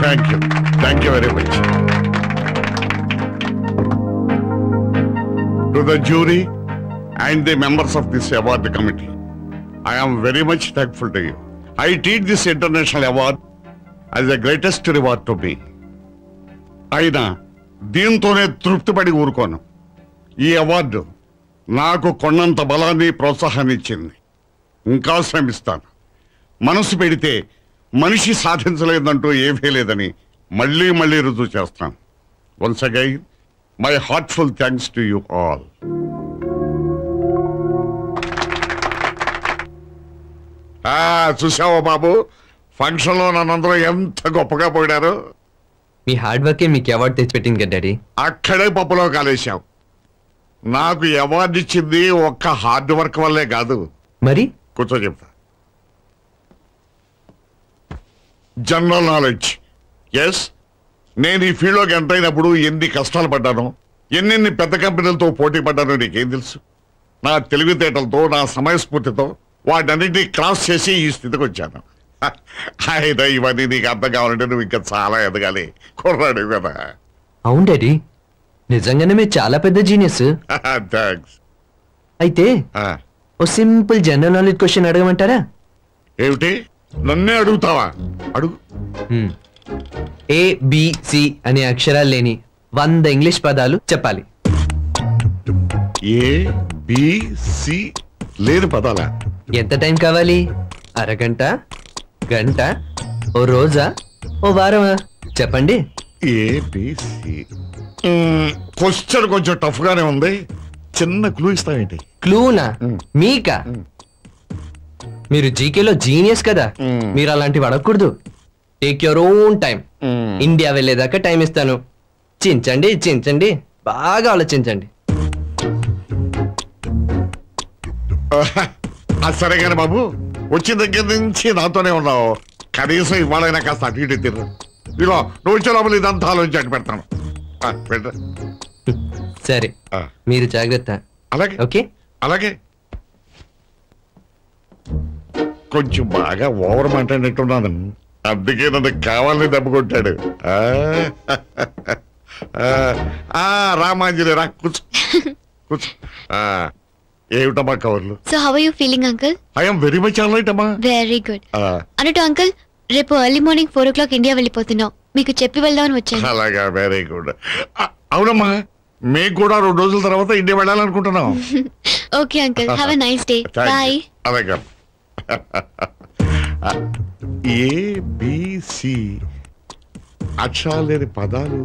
Thank you very much. To the jury and the members of this award committee, I am very much thankful to you. I treat this international award as the greatest reward to me. అయినా దీంతోనే తృప్తిపడి ఊరుకోను. ఈ award నాకు కొన్నంత బలాన్ని ప్రోత్సాహాన్ని ఇచ్చింది. ఇంకా శ్రమిస్తాను. మనసు పెడితే మనిషి సాధించలేదంటూ ఏమీ లేదని మళ్ళీ మళ్ళీ రుజువు చేస్తాను. Once again my heartful thanks to you all. చూసావా బాబు, ఫంక్షన్ లో నన్నందరూ ఎంత గొప్పగా పోయినారు. మీ హార్డ్ వర్కే మీకు అవార్డు తెచ్చిపెట్టింది కదా డాడీ. అక్కడే పప్పులో కాలేశావు. నాకు అవార్డు ఇచ్చింది ఒక్క హార్డ్ వర్క్ వల్లే కాదు. మరి కూర్చో చెప్తా. General knowledge. ఎస్, నేను ఈ ఫీల్డ్లోకి ఎంటర్ అయినప్పుడు ఎన్ని కష్టాలు పడ్డానో, ఎన్నెన్ని పెద్ద కంపెనీలతో పోటీ పడ్డానో నీకేం తెలుసు. నా తెలివితేటలతో, నా సమయస్ఫూర్తితో వాటన్నింటినీ క్రాస్ చేసి ఈ స్థితికి వచ్చాను. అయినా ఇవన్నీ నీకు అర్థం కావాలంటే నువ్వు ఇంకా చాలా ఎదగాలి. కుర్రాడు కదా. అవును డాడీ, నిజంగానే మీరు చాలా పెద్ద జీనియస్. థ్యాంక్స్. అయితే ఓ సింపుల్ జనరల్ నాలెడ్జ్ క్వశ్చన్ అడగమంటారా? ఏమిటి, నన్నే అడుగుతావా? అడుగు. ABC అనే అక్షరాలు లేని 100 ఇంగ్లీష్ పదాలు చెప్పాలి. ABC లేని పదాలా? ఎంత టైం కావాలి? అరగంట, గంట, ఓ రోజా, ఓ వారమా? చెప్పండి. ABC. క్వశ్చన్ కొంచెం టఫ్ గానే ఉంది. చిన్న క్లూ ఇస్తావేంటి? క్లూనా? మీకా? మీరు జీకేలో జీనియస్ కదా, మీరు అలాంటివి అడగకూడదు. Take your own time. India వెళ్ళేదాకా టైం ఇస్తాను. చించండి చించండి, బాగా ఆలోచించండి. సరే కానీ బాబు, వచ్చిన దగ్గర నుంచి నాతోనే ఉన్నావు. కనీసం ఇవాళైనా కాస్త అటు ఇటు తిరు. ఇగో నువ్వు వచ్చే లోపల ఇదంతా ఆలోచించి అటు పెడతాను. సరే, మీరు జాగ్రత్త. అలాగే. ఓకే, అలాగే. కొంచెం బాగా ఓవర్ మాట్లాడినట్టున్నాను, అందుకే నన్ను కావాలని దెబ్బ కొట్టాడు. రామాంజలి రా, కూర్చో కూర్చో. ఏమిటమ్మా కవర్లు? So how are you feeling uncle? I am very much alright అమ్మా. Very good. అన్నట్టు అంకుల్, రేపు ఎర్లీ మార్నింగ్ 4 o'clock ఇండియా వెళ్ళిపోతున్నాం. మీకు చెప్పి వెళ్దామని వచ్చాను. అలాగా, వెరీ గుడ్. అవునమ్మా, మేము కూడా 2 రోజుల తర్వాత ఇండియా వెళ్ళాలనుకుంటున్నాం. Okay uncle, have a nice day. Bye. అలాగే. ABC అక్షరాలు లేని పదాలు